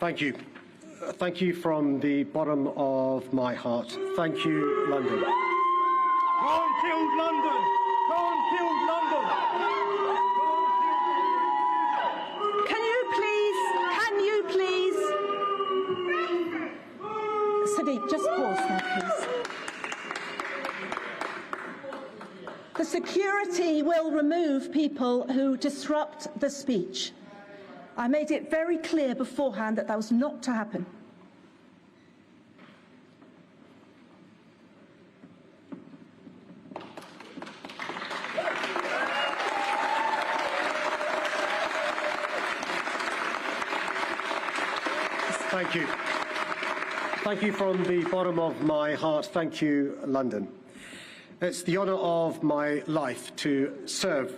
Thank you. Thank you from the bottom of my heart. Thank you, London. Go and kill London! Go and kill London! Can you please? Sadiq, just pause now, please. The security will remove people who disrupt the speech. I made it very clear beforehand that that was not to happen. Thank you. Thank you from the bottom of my heart. Thank you, London. It's the honour of my life to serve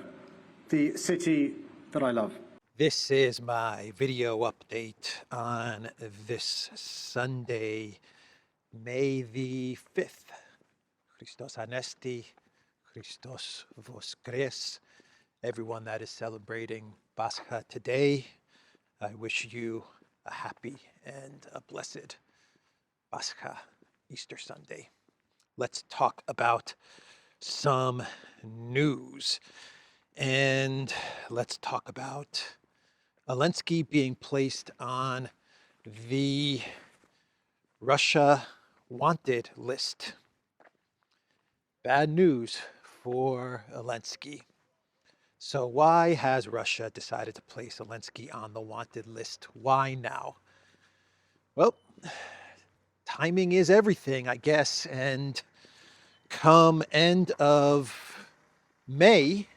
the city that I love. This is my video update on this Sunday, May the 5th. Christos Anesti, Christos Voskres. Everyone that is celebrating Pascha today, I wish you a happy and a blessed Pascha, Easter Sunday. Let's talk about some news. And let's talk about Elensky being placed on the Russia wanted list. Bad news for Elensky. So why has Russia decided to place Elensky on the wanted list? Why now? Well, timing is everything, I guess. And come end of May,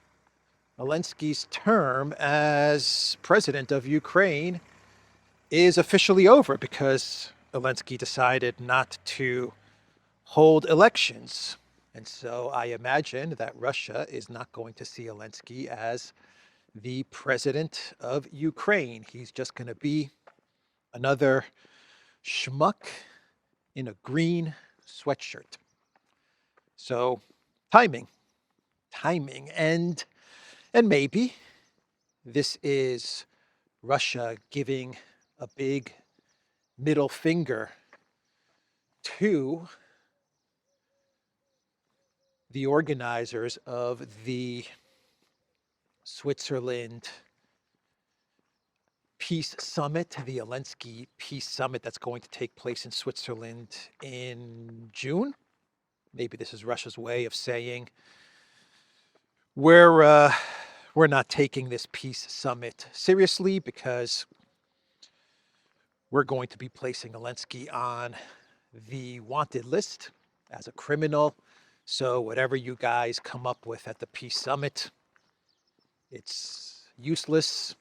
Elensky's term as president of Ukraine is officially over because Elensky decided not to hold elections. And so I imagine that Russia is not going to see Elensky as the president of Ukraine. He's just going to be another schmuck in a green sweatshirt. So timing, and maybe this is Russia giving a big middle finger to the organizers of the Switzerland Peace Summit, the Elensky Peace Summit that's going to take place in Switzerland in June. Maybe this is Russia's way of saying we're not taking this peace summit seriously because we're going to be placing Elensky on the wanted list as a criminal. So whatever you guys come up with at the peace summit, it's useless.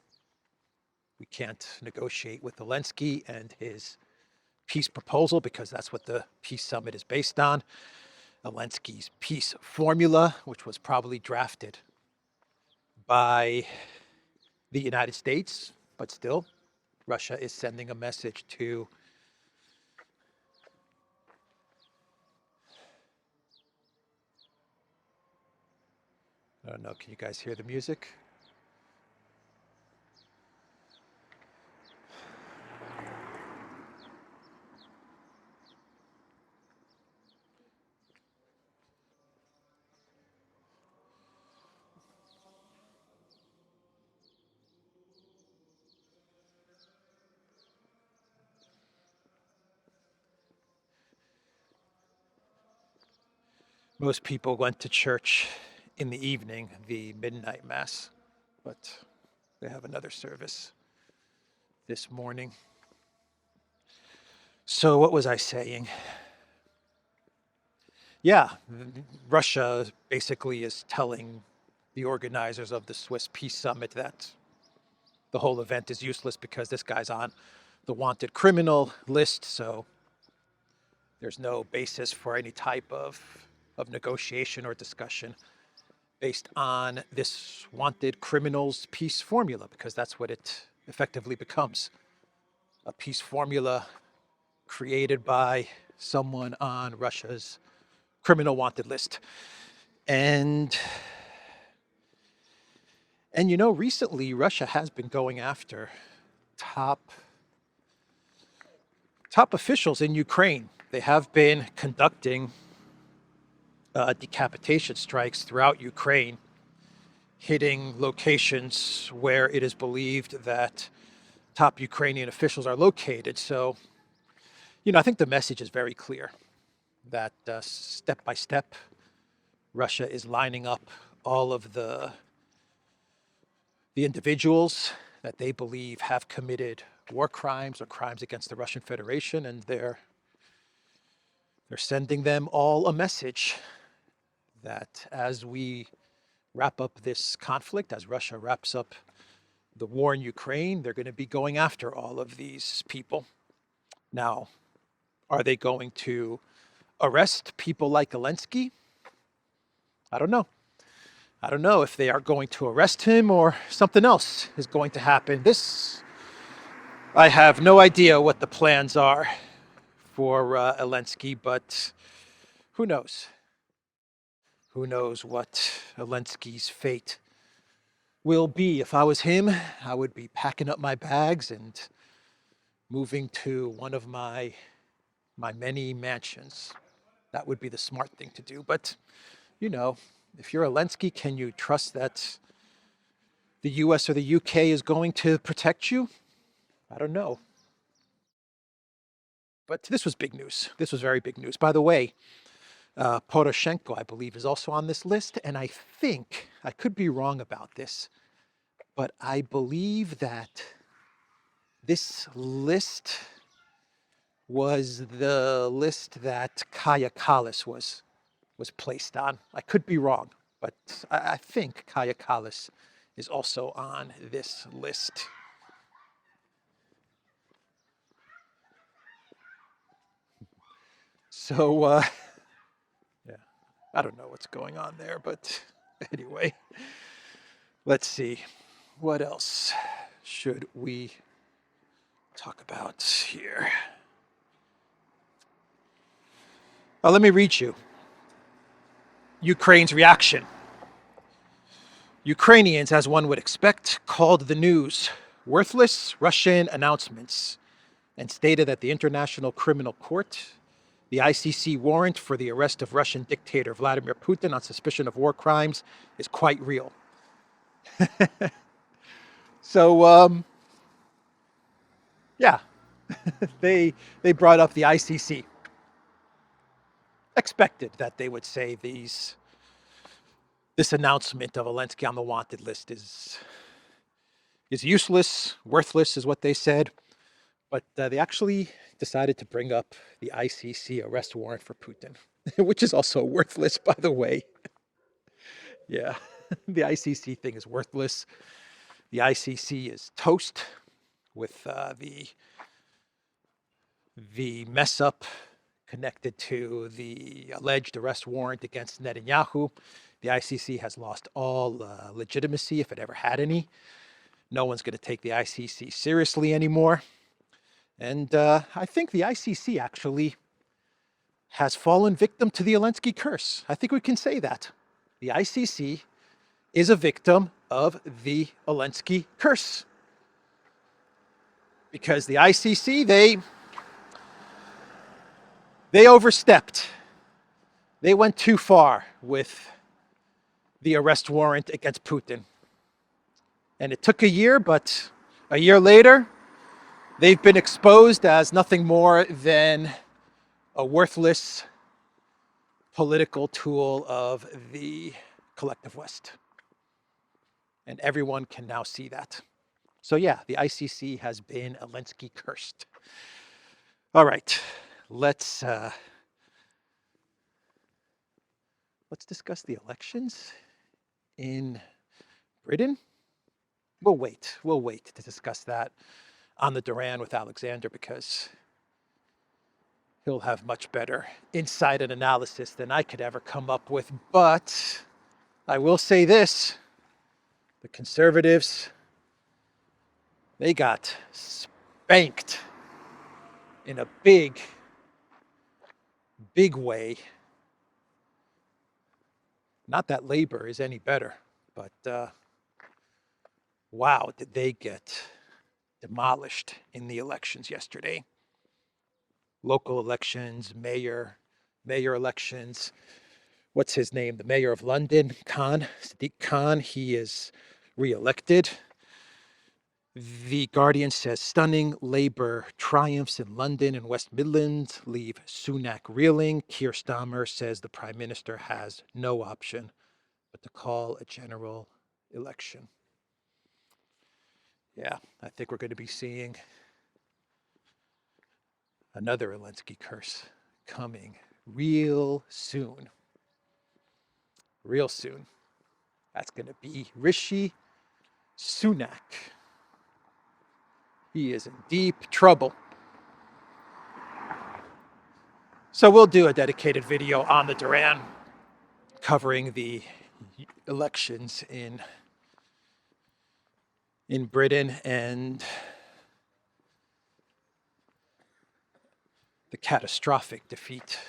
We can't negotiate with Elensky and his peace proposal because that's what the peace summit is based on. Elensky's peace formula, which was probably drafted by the United States, but still, Russia is sending a message to I don't know, can you guys hear the music? Most people went to church in the evening, the midnight mass, but they have another service this morning. So what was I saying? Yeah, Russia basically is telling the organizers of the Swiss Peace Summit that the whole event is useless because this guy's on the wanted criminal list, so there's no basis for any type of negotiation or discussion based on this wanted criminals peace formula, because that's what it effectively becomes. A peace formula created by someone on Russia's criminal wanted list. And you know, recently Russia has been going after top top officials in Ukraine, they have been conducting decapitation strikes throughout Ukraine, hitting locations where it is believed that top Ukrainian officials are located. So, I think the message is very clear that step by step, Russia is lining up all of the individuals that they believe have committed war crimes or crimes against the Russian Federation, and they're sending them all a message that as we wrap up this conflict, as Russia wraps up the war in Ukraine, they're going to be going after all of these people. Now, are they going to arrest people like Elensky? I don't know. I don't know if they are going to arrest him or something else is going to happen. I have no idea what the plans are for Elensky, but who knows? Who knows what Elensky's fate will be. If I was him, I would be packing up my bags and moving to one of my many mansions. That would be the smart thing to do. But, if you're Elensky, can you trust that the US or the UK is going to protect you? I don't know. But this was big news. This was very big news. By the way, Poroshenko, I believe, is also on this list. And I think, I could be wrong about this, but I believe that this list was the list that Kaya Kallas was placed on. I could be wrong, but I think Kaya Kallas is also on this list. So, yeah, I don't know what's going on there, but anyway, let's see. What else should we talk about here? Let me read you Ukraine's reaction. Ukrainians, as one would expect, called the news worthless Russian announcements and stated that the International Criminal Court, the ICC warrant for the arrest of Russian dictator Vladimir Putin on suspicion of war crimes, is quite real. So, yeah, they brought up the ICC. Expected that they would say this announcement of Elensky on the wanted list is useless, worthless, is what they said. But they actually decided to bring up the ICC arrest warrant for Putin, which is also worthless, by the way. Yeah, the ICC thing is worthless. The ICC is toast with the mess up connected to the alleged arrest warrant against Netanyahu. The ICC has lost all legitimacy, if it ever had any. No one's going to take the ICC seriously anymore. And I think the ICC actually has fallen victim to the Elensky curse. I think we can say that. The ICC is a victim of the Elensky curse. Because the ICC, they overstepped. They went too far with the arrest warrant against Putin. And it took a year, but a year later, they've been exposed as nothing more than a worthless political tool of the collective West. And everyone can now see that. So yeah, the ICC has been Elensky cursed. All right, let's discuss the elections in Britain. We'll wait to discuss that on the Duran with Alexander, because he'll have much better insight and analysis than I could ever come up with. But I will say this, the Conservatives, they got spanked in a big way. Not that Labour is any better, but wow, did they get demolished in the elections yesterday. local elections, mayor elections. What's his name? The mayor of London, Sadiq Khan, he is re-elected. The Guardian says stunning Labour triumphs in London and West Midlands leave Sunak reeling. Keir Starmer says the Prime Minister has no option but to call a general election. Yeah, I think we're going to be seeing another Elensky curse coming real soon. Real soon. That's going to be Rishi Sunak. He is in deep trouble. So we'll do a dedicated video on the Duran covering the elections in Britain and the catastrophic defeat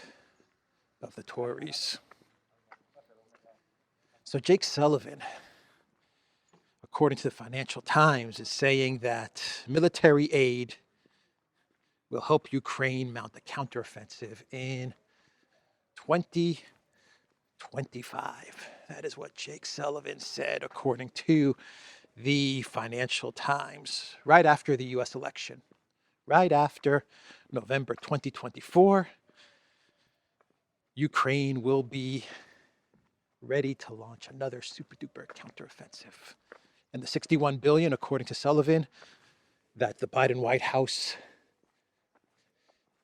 of the Tories. So Jake Sullivan, according to the Financial Times, is saying that military aid will help Ukraine mount a counteroffensive in 2025. That is what Jake Sullivan said, according to the Financial Times, right after the US election, right after November 2024. Ukraine will be ready to launch another super duper counteroffensive. And the $61 billion, according to Sullivan, that the Biden White House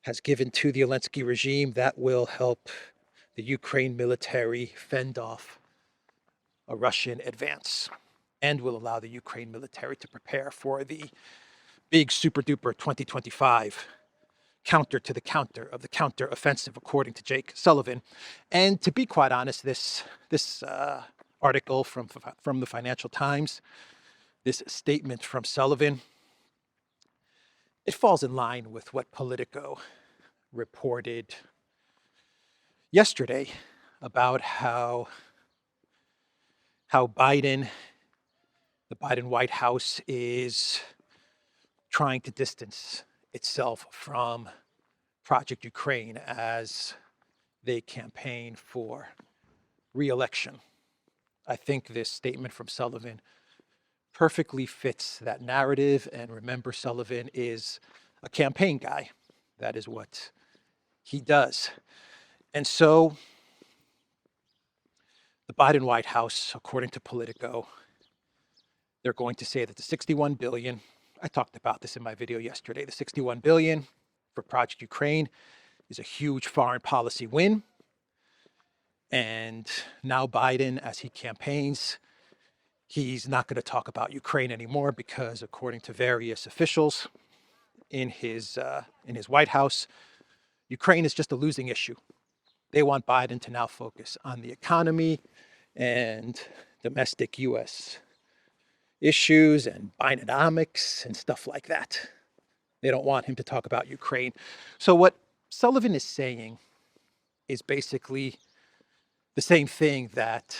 has given to the Elensky regime, that will help the Ukraine military fend off a Russian advance and will allow the Ukraine military to prepare for the big super duper 2025 counter to the counter of the counteroffensive, according to Jake Sullivan. And to be quite honest, this article from the Financial Times, this statement from Sullivan, it falls in line with what Politico reported yesterday about how Biden, the Biden White House, is trying to distance itself from Project Ukraine as they campaign for re-election. I think this statement from Sullivan perfectly fits that narrative. And remember, Sullivan is a campaign guy. That is what he does. And so the Biden White House, according to Politico, they're going to say that the $61 billion, I talked about this in my video yesterday, the $61 billion for Project Ukraine is a huge foreign policy win. And now Biden, as he campaigns, he's not going to talk about Ukraine anymore because, according to various officials in his White House, Ukraine is just a losing issue. They want Biden to now focus on the economy and domestic U.S. issues and Bidenomics and stuff like that. They don't want him to talk about Ukraine. So what Sullivan is saying is basically the same thing that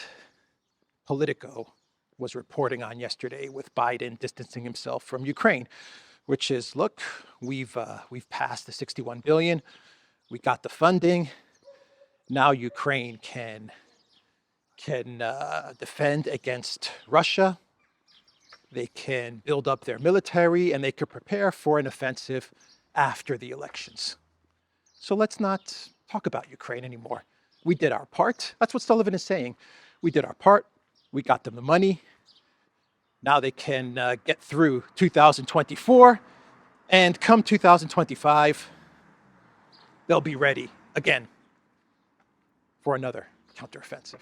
Politico was reporting on yesterday with Biden distancing himself from Ukraine, which is, look, we've passed the $61 billion. We got the funding. Now Ukraine can defend against Russia. They can build up their military, and they could prepare for an offensive after the elections. So let's not talk about Ukraine anymore. We did our part. That's what Sullivan is saying. We did our part. We got them the money. Now they can get through 2024, and come 2025, they'll be ready again for another counteroffensive.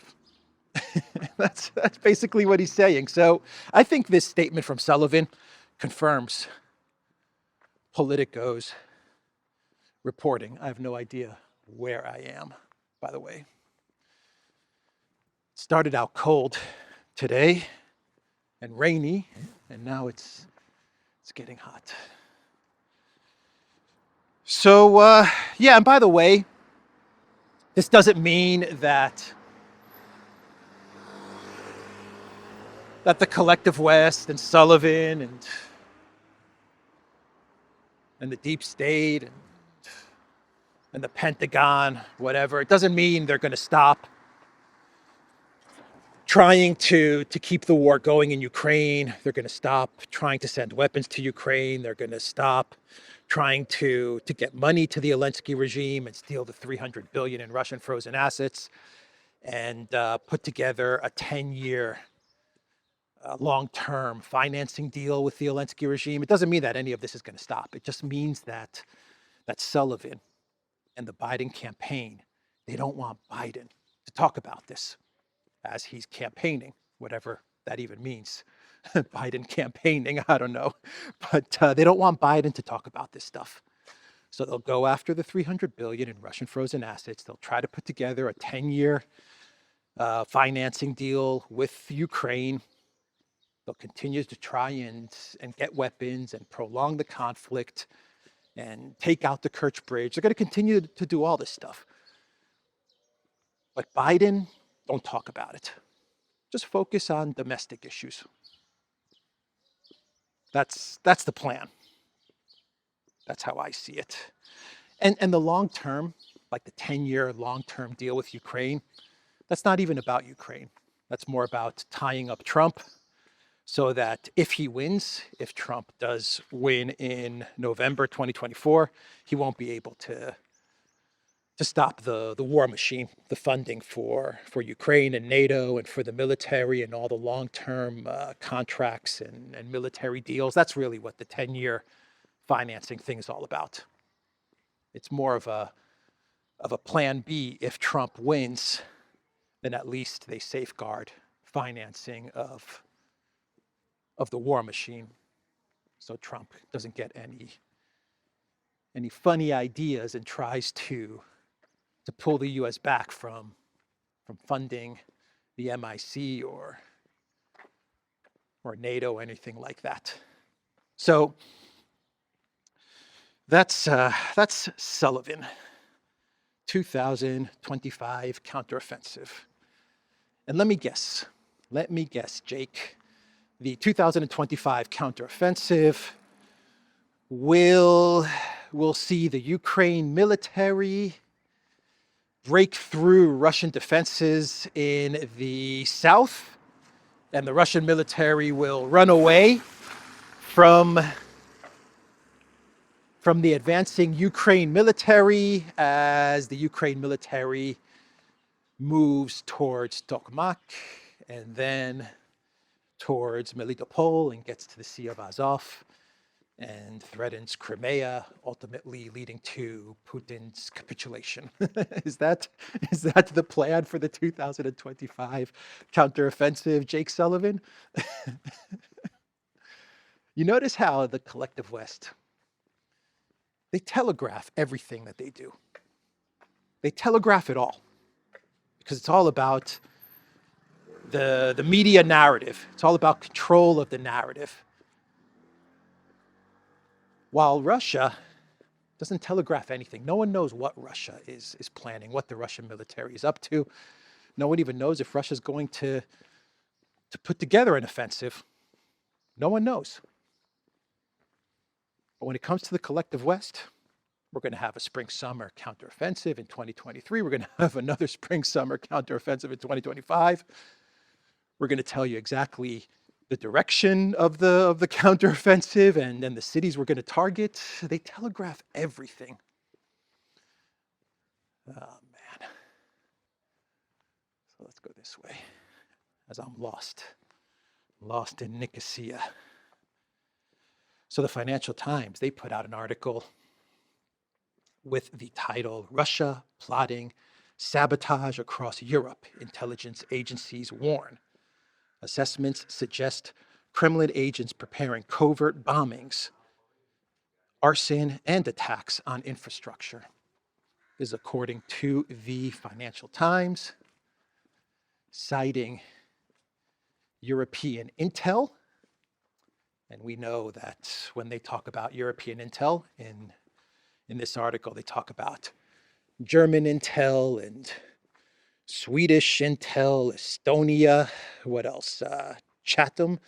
That's basically what he's saying. So I think this statement from Sullivan confirms Politico's reporting. I have no idea where I am, by the way. It started out cold today and rainy, and now it's getting hot. So, yeah, and by the way, this doesn't mean that the collective West and Sullivan and the deep state and and the Pentagon, whatever. It doesn't mean they're going to stop trying to keep the war going in Ukraine. They're going to stop trying to send weapons to Ukraine. They're going to stop trying to get money to the Elensky regime and steal the $300 billion in Russian frozen assets and put together a 10-year long-term financing deal with the Elensky regime. It doesn't mean that any of this is going to stop. It just means that Sullivan and the Biden campaign, they don't want Biden to talk about this as he's campaigning, whatever that even means. Biden campaigning, I don't know. But they don't want Biden to talk about this stuff. So they'll go after the $300 billion in Russian frozen assets. They'll try to put together a 10-year financing deal with Ukraine. They'll continue to try and get weapons and prolong the conflict and take out the Kerch Bridge. They're going to continue to do all this stuff. But Biden, don't talk about it. Just focus on domestic issues. That's the plan. That's how I see it. And the long term, like the 10-year long-term deal with Ukraine, that's not even about Ukraine. That's more about tying up Trump so that if he wins, if Trump does win in November 2024, he won't be able to stop the war machine, the funding for Ukraine and NATO and for the military and all the long-term contracts and military deals. That's really what the 10-year financing thing is all about. It's more of a plan B. If Trump wins, then at least they safeguard financing of the war machine, so Trump doesn't get any funny ideas and tries to pull the U.S. back from funding the MIC or NATO or anything like that. So that's Sullivan, 2025 counteroffensive. And let me guess, Jake, the 2025 counteroffensive will see the Ukraine military break through Russian defenses in the south, and the Russian military will run away from the advancing Ukraine military as the Ukraine military moves towards Tokmak and then towards Melitopol and gets to the Sea of Azov and threatens Crimea, ultimately leading to Putin's capitulation. Is that the plan for the 2025 counteroffensive, Jake Sullivan? You notice how the collective West, they telegraph everything that they do. They telegraph it all because it's all about the media narrative. It's all about control of the narrative. While Russia doesn't telegraph anything. No one knows what Russia is planning, what the Russian military is up to. No one even knows if Russia's going to put together an offensive. No one knows. But when it comes to the collective West, we're going to have a spring-summer counteroffensive in 2023. We're going to have another spring-summer counteroffensive in 2025. We're going to tell you exactly the direction of the counteroffensive and the cities we're going to target. They telegraph everything. Oh, man. So let's go this way as I'm lost in Nicosia. So the Financial Times, they put out an article with the title, Russia Plotting Sabotage Across Europe, Intelligence Agencies Warn. Assessments suggest Kremlin agents preparing covert bombings, arson, and attacks on infrastructure. This is according to the Financial Times, citing European intel. And we know that when they talk about European intel in this article, they talk about German intel and Swedish intel, Estonia, what else? Chatham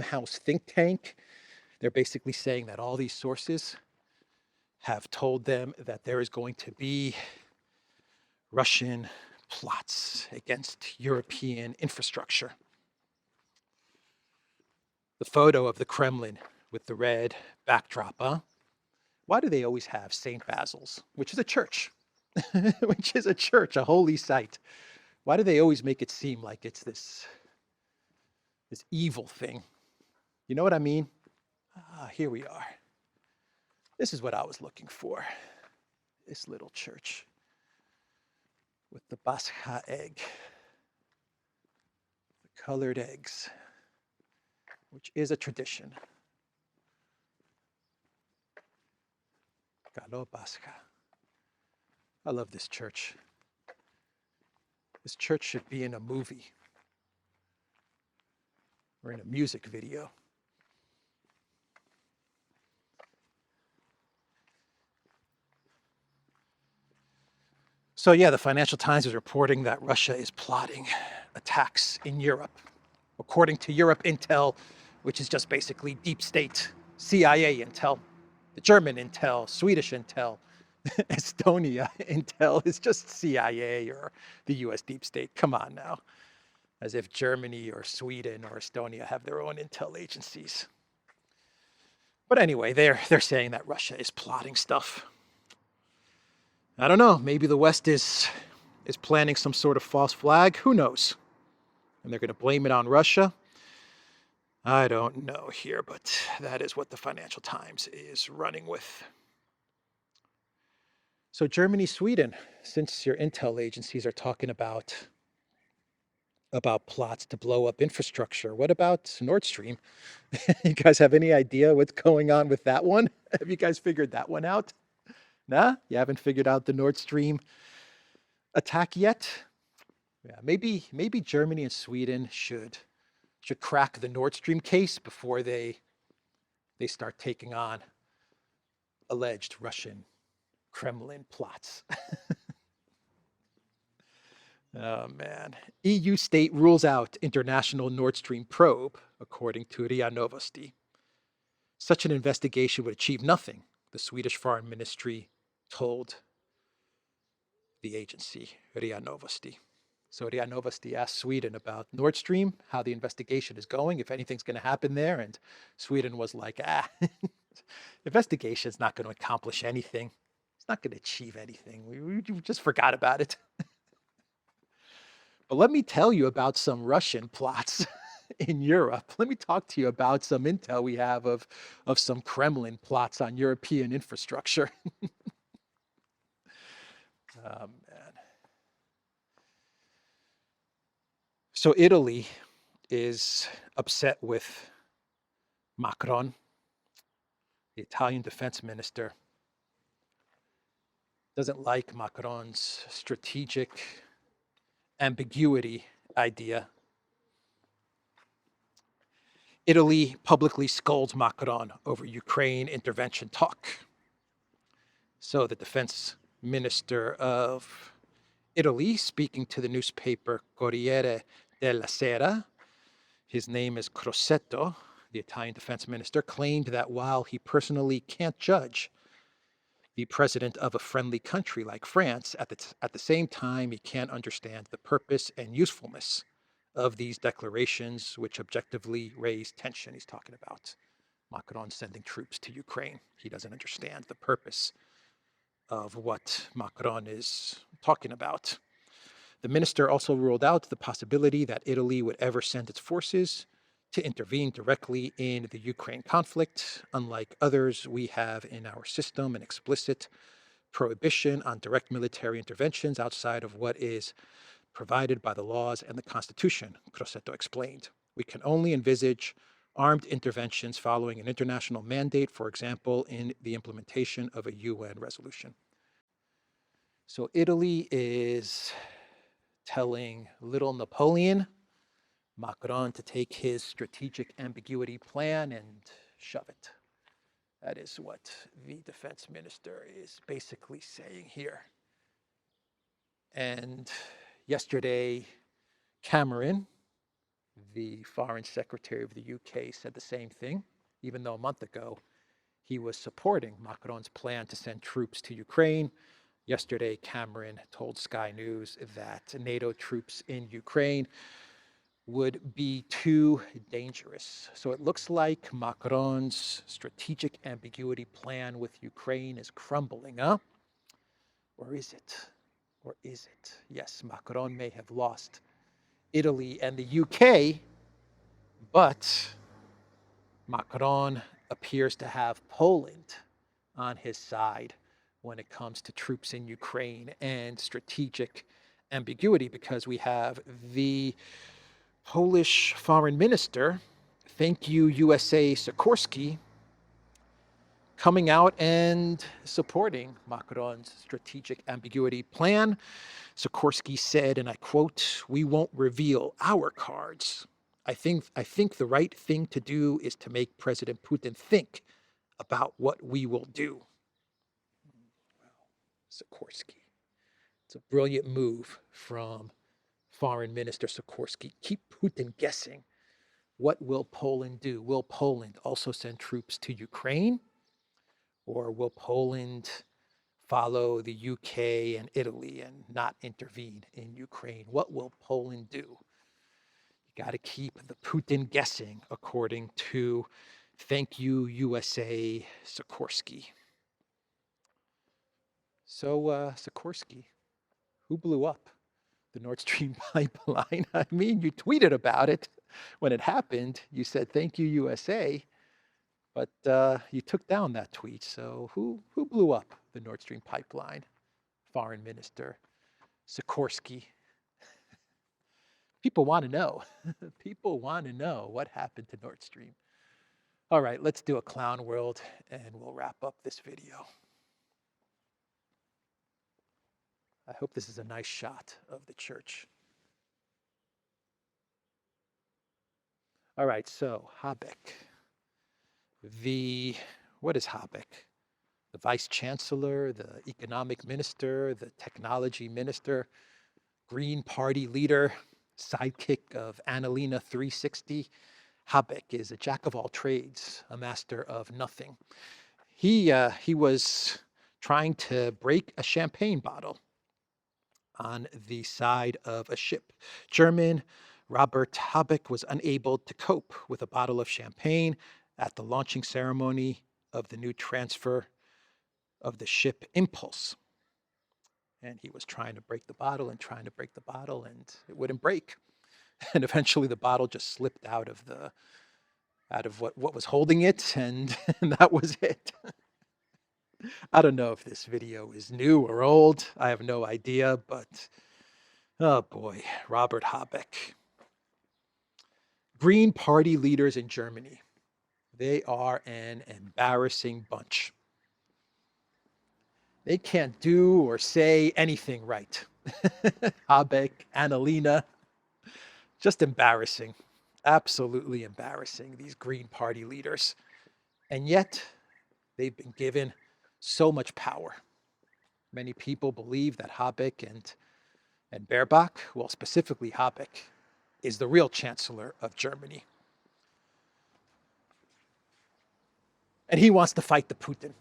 House think tank. They're basically saying that all these sources, have told them that there is going to be Russian plots against European infrastructure. The photo of the Kremlin with the red backdrop, huh? Why do they always have St. Basil's, which is a church, which is a church, a holy site? Why do they always make it seem like it's this evil thing? You know what I mean? Ah, here we are. This is what I was looking for. This little church with the basha egg, the colored eggs, which is a tradition. Galo basha. I love this church. This church should be in a movie or in a music video. So yeah, the Financial Times is reporting that Russia is plotting attacks in Europe. According to Europe Intel, which is just basically deep state, CIA intel, the German intel, Swedish intel, Estonia intel is just CIA or the US deep state. Come on now. As if Germany or Sweden or Estonia have their own intel agencies. But anyway, they're saying that Russia is plotting stuff. I don't know, maybe the West is planning some sort of false flag. Who knows? And they're going to blame it on Russia. I don't know here, but that is what the Financial Times is running with. So Germany, Sweden, since your intel agencies are talking about plots to blow up infrastructure, what about Nord Stream? You guys have any idea what's going on with that one? Have you guys figured that one out? Nah, you haven't figured out the Nord Stream attack yet? Yeah, maybe Germany and Sweden should crack the Nord Stream case before they start taking on alleged Russian Kremlin plots. Oh man. EU state rules out international Nord Stream probe, according to RIA Novosti. Such an investigation would achieve nothing, the Swedish Foreign Ministry told the agency, RIA Novosti. So RIA Novosti asked Sweden about Nord Stream, how the investigation is going, if anything's going to happen there. And Sweden was like, investigation's not going to accomplish anything. It's not going to achieve anything. We just forgot about it. But let me tell you about some Russian plots in Europe. Let me talk to you about some intel we have of some Kremlin plots on European infrastructure. Oh, man. So Italy is upset with Macron, the Italian defense minister. Doesn't like Macron's strategic ambiguity idea. Italy publicly scolds Macron over Ukraine intervention talk. So the defense minister of Italy, speaking to the newspaper Corriere della Sera, his name is Crosetto, the Italian defense minister, claimed that while he personally can't judge the president of a friendly country like France, at the same time, he can't understand the purpose and usefulness of these declarations, which objectively raise tension. He's talking about Macron sending troops to Ukraine. He doesn't understand the purpose of what Macron is talking about. The minister also ruled out the possibility that Italy would ever send its forces to intervene directly in the Ukraine conflict. Unlike others, we have in our system an explicit prohibition on direct military interventions outside of what is provided by the laws and the Constitution, Crosetto explained. We can only envisage armed interventions following an international mandate, for example, in the implementation of a UN resolution. So Italy is telling little Napoleon, Macron, to take his strategic ambiguity plan and shove it. That is what the defense minister is basically saying here. And yesterday, Cameron, the foreign secretary of the UK, said the same thing, even though a month ago he was supporting Macron's plan to send troops to Ukraine. Yesterday, Cameron told Sky News that NATO troops in Ukraine would be too dangerous. So it looks like Macron's strategic ambiguity plan with Ukraine is crumbling, huh? Or is it? Or is it? Yes, Macron may have lost Italy and the UK, but Macron appears to have Poland on his side when it comes to troops in Ukraine and strategic ambiguity, because we have the Polish foreign minister, thank you USA Sikorsky, coming out and supporting Macron's strategic ambiguity plan. Sikorsky said, and I quote, "We won't reveal our cards. I think the right thing to do is to make President Putin think about what we will do." Well, Sikorsky. It's a brilliant move from Foreign Minister Sikorsky. Keep Putin guessing. What will Poland do? Will Poland also send troops to Ukraine? Or will Poland follow the UK and Italy and not intervene in Ukraine? What will Poland do? You got to keep the Putin guessing, according to thank you USA Sikorsky. So Sikorsky, who blew up the Nord Stream pipeline? I mean, you tweeted about it when it happened. You said thank you USA, but you took down that tweet. So who blew up the Nord Stream pipeline? Foreign Minister Sikorsky. People want to know. People want to know what happened to Nord Stream. All right, let's do a clown world and we'll wrap up this video. I hope this is a nice shot of the church. All right, so Habeck. What is Habeck? The vice chancellor, the economic minister, the technology minister, Green Party leader, sidekick of Annalena 360. Habeck is a jack of all trades, a master of nothing. He was trying to break a champagne bottle on the side of a ship. German Robert Habeck was unable to cope with a bottle of champagne at the launching ceremony of the new transfer of the ship Impulse. And he was trying to break the bottle and trying to break the bottle, and it wouldn't break. And eventually the bottle just slipped out of what was holding it, and that was it. I don't know if this video is new or old. I have no idea, but oh boy, Robert Habeck. Green Party leaders in Germany. They are an embarrassing bunch. They can't do or say anything right. Habeck, Annalena, just embarrassing. Absolutely embarrassing, these Green Party leaders. And yet, they've been given so much power. Many people believe that Habeck and Baerbock, well, specifically Habeck, is the real chancellor of Germany. And he wants to fight the Putin.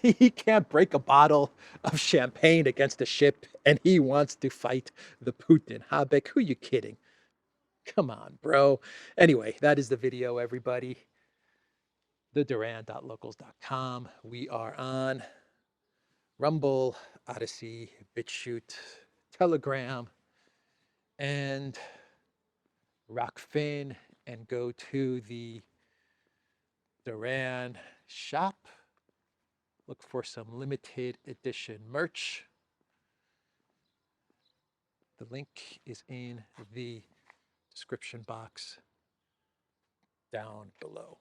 He can't break a bottle of champagne against a ship, and he wants to fight the Putin. Habeck, who are you kidding? Come on, bro. Anyway, that is the video, everybody. The Duran.locals.com. We are on Rumble, ODYSEE, BitChute, Telegram, and Rockfin, and go to the Duran shop. Look for some limited edition merch. The link is in the description box down below.